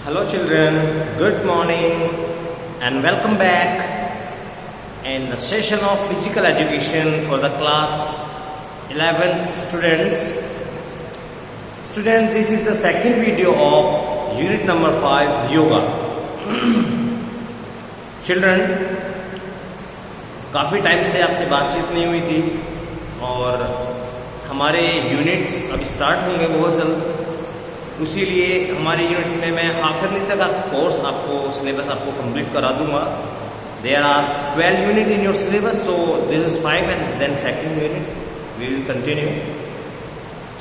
Hello children, good morning and welcome back in the session of physical education for the class 11th students. Students, this is the second video of unit number 5 yoga. Children, काफ़ी time से आपसे बातचीत नहीं हुई थी और हमारे units अभी स्टार्ट होंगे बहुत जल्द, इसीलिए हमारे यूनिट्स में मैं हाफ ईयरली तक का कोर्स आपको सिलेबस आपको कंप्लीट करा दूंगा. There are 12 unit in your syllabus, so this is 5 and then second unit we will continue.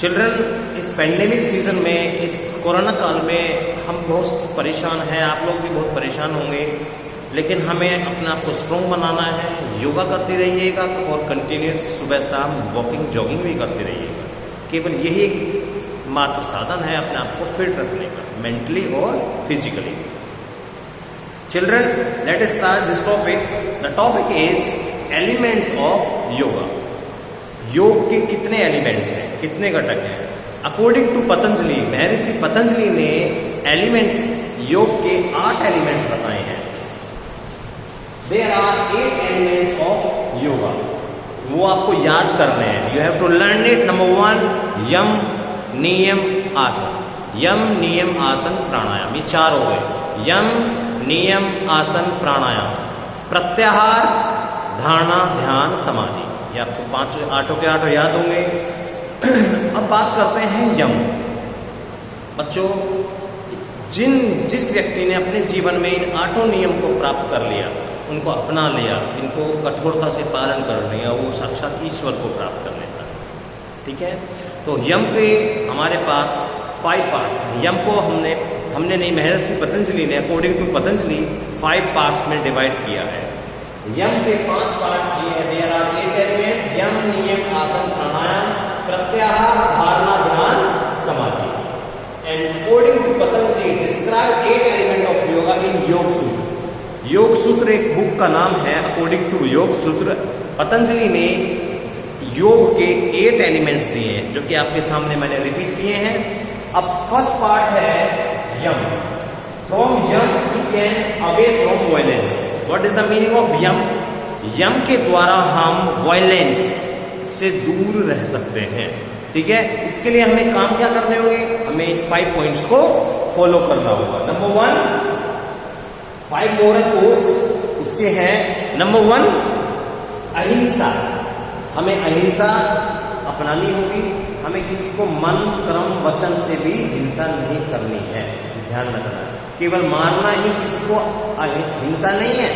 Children, इस पेंडेमिक सीजन में, इस कोरोना काल में हम बहुत परेशान हैं, आप लोग भी बहुत परेशान होंगे, लेकिन हमें अपने आप को स्ट्रॉन्ग बनाना है. योगा करते रहिएगा और कंटिन्यूस सुबह शाम वॉकिंग जॉगिंग भी करते रहिएगा. केवल यही एक मात्र साधन है अपने आप को फिट रखने का, मेंटली और physically. Children, let us start this topic. The topic is elements of yoga. योग के कितने एलिमेंट्स हैं, कितने घटक हैं? अकॉर्डिंग टू पतंजलि, महर्षि पतंजलि ने एलिमेंट्स, योग के 8 एलिमेंट्स बताए हैं. There are 8 elements of yoga. वो आपको याद करने हैं. You have to learn it. Number 1, यम नियम आसन. यम नियम आसन प्राणायाम, ये 4 हो गए. यम नियम आसन प्राणायाम. प्रत्याहार, धारणा, ध्यान, समाधि. ये आपको 5 8 के 8 याद होंगे. अब बात करते हैं यम. बच्चों, जिस व्यक्ति ने अपने जीवन में इन 8 नियम को प्राप्त कर लिया, उनको अपना लिया, इनको कठोरता से पालन कर लिया, वो साक्षात ईश्वर को प्राप्त कर लेता है. ठीक है. तो यम के हमारे पास 5 पार्ट्स. यम को हमने नहीं, महर्षि पतंजलि ने अकॉर्डिंग टू पतंजलि 5 पार्ट्स में डिवाइड किया है. यम के 5 पार्ट्स ये है. There are 8 elements. यम नियम आसन प्राणायाम प्रत्याहार dharana dhyana samadhi. And according to Patanjali describe 8 element of yoga in Yoga Sutra. योग सूत्र एक बुक का नाम है. अकॉर्डिंग टू योग सूत्र पतंजलि ने योग के 8 एलिमेंट्स दिए हैं, जो कि आपके सामने मैंने रिपीट किए हैं. अब फर्स्ट पार्ट है yama. From yama we can away from violence. What is the meaning of yama? यम के द्वारा हम वायलेंस से दूर रह सकते हैं. ठीक है. इसके लिए हमें काम क्या करने होंगे? हमें 5 पॉइंट्स को फॉलो करना होगा. नंबर 1, 5 मोरल कोर्स इसके हैं. नंबर 1, अहिंसा. हमें अहिंसा अपनानी होगी. हमें किसी को मन कर्म वचन से भी हिंसा नहीं करनी है. ध्यान रखना. केवल मारना ही किसी को हिंसा नहीं है.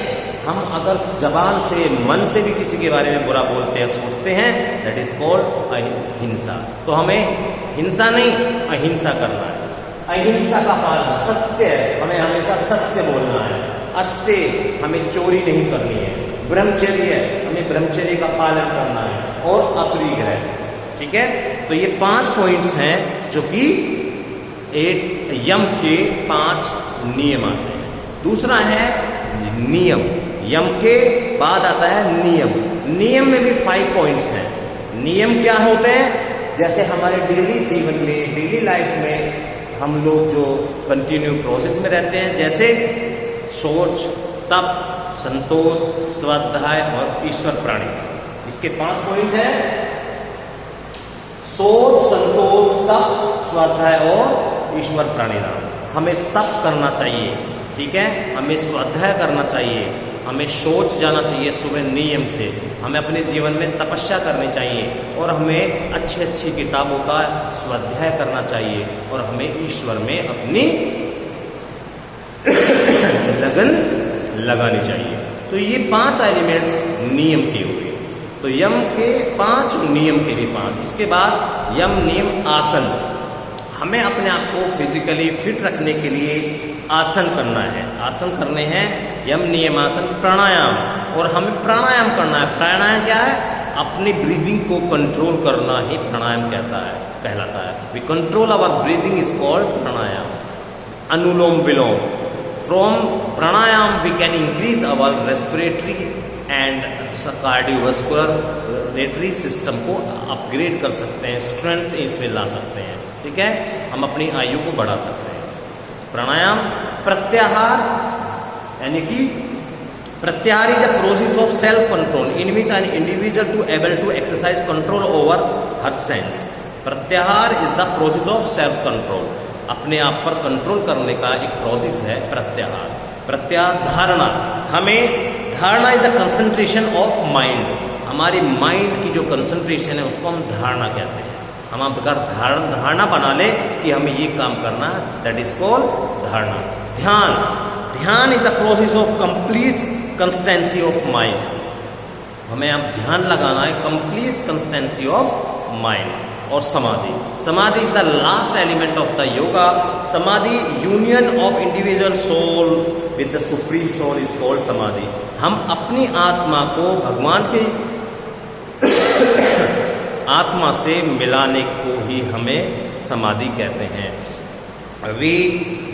हम अगर जबान से, मन से भी किसी के बारे में बुरा बोलते हैं, सोचते हैं, दैट इज कॉल्ड अहिंसा. तो हमें हिंसा नहीं, अहिंसा करना है. अहिंसा का पालन, सत्य, हमें हमेशा सत्य बोलना है. अस्ते, हमें चोरी नहीं करनी है. ब्रह्मचर्य, हमें ब्रह्मचर्य का पालन करना है. और अपरिग्रह. ठीक है. तो ये 5 पॉइंट्स हैं जो कि 8 यम के 5 नियम आते हैं. दूसरा है नियम. यम के बाद आता है नियम. नियम में भी 5 पॉइंट्स हैं. नियम क्या होते हैं? जैसे हमारे डेली जीवन में, डेली लाइफ में हम लोग जो कंटिन्यू प्रोसेस में रहते हैं, जैसे सोच, तप, संतोष, स्वाध्याय और ईश्वर प्राणी. इसके 5 पॉइंट हैं. सोच, संतोष, तप, स्वाध्याय और ईश्वर प्राणिनाम. हमें तप करना चाहिए. ठीक है. हमें स्वाध्याय करना चाहिए. हमें सोच जाना चाहिए सुबह नियम से. हमें अपने जीवन में तपस्या करनी चाहिए और हमें अच्छी अच्छी किताबों का स्वाध्याय करना चाहिए और हमें ईश्वर में अपनी लगन लगानी चाहिए. तो ये 5 एलिमेंट्स नियम के हुए. तो यम के 5, नियम के भी 5. इसके बाद यम नियम आसन. हमें अपने आप को फिजिकली फिट रखने के लिए आसन करना है. आसन करने हैं. यम नियम आसन. प्राणायाम, और हमें प्राणायाम करना है. प्राणायाम क्या है? अपनी ब्रीदिंग को कंट्रोल करना ही प्राणायाम कहलाता है. We control our breathing is called pranayama. अनुलोम विलोम. From pranayam we can increase our respiratory and cardiovascular system को अपग्रेड कर सकते हैं, स्ट्रेंथ इसमें ला सकते हैं. ठीक है. हम अपनी आयु को बढ़ा सकते हैं. प्राणायाम। प्रत्याहार यानी कि pratyahara is a process of self control in which an individual to able to exercise control over her sense. Pratyahara is the process of self control, अपने आप पर कंट्रोल करने का एक प्रोसेस है प्रत्याहार। प्रत्याहार धारणा, हमें धारणा is the concentration of mind, हमारी माइंड की जो कंसंट्रेशन है उसको हम धारणा कहते हैं। हम अगर धारणा बना ले कि हमें ये काम करना है, दैट इज कॉल्ड धारणा। ध्यान, ध्यान is the process of complete consistency of mind, हमें अब ध्यान लगाना है, कंप्लीट कंसिस्टेंसी ऑफ माइंड। और समाधि, samadhi is the last element of the yoga. Samadhi union of individual soul with the supreme soul is called samadhi. हम अपनी आत्मा को भगवान की आत्मा से मिलाने को ही हमें समाधि कहते हैं। We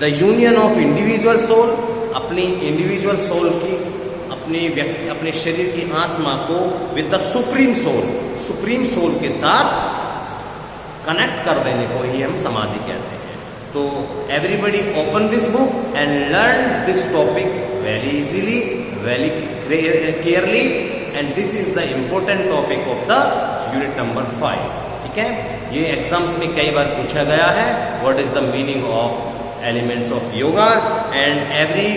the union of individual soul, अपनी इंडिविजुअल सोल की, अपनी व्यक्ति, अपने शरीर की आत्मा को with the supreme soul, supreme soul के साथ कनेक्ट कर देने को ही हम समाधि कहते हैं। तो everybody open this book and learn this topic very easily, very clearly, and this is the important topic of the unit number 5। ठीक है, ये एग्जाम्स में कई बार पूछा गया है, what is the meaning of elements of yoga, and every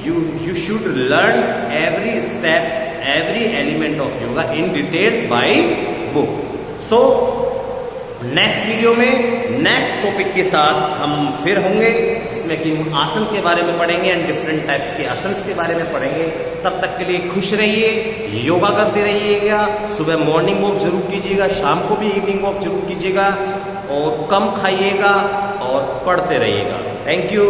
you should learn every step, every element of yoga in details by book. So next video में next topic के साथ हम फिर होंगे, इसमें कि आसन के बारे में पढ़ेंगे एंड डिफरेंट टाइप्स के आसन्स के बारे में पढ़ेंगे। तब तक के लिए खुश रहिए, योगा करते रहिएगा, सुबह मॉर्निंग वॉक जरूर कीजिएगा, शाम को भी इवनिंग वॉक जरूर कीजिएगा, और कम खाइएगा और पढ़ते रहिएगा। Thank you.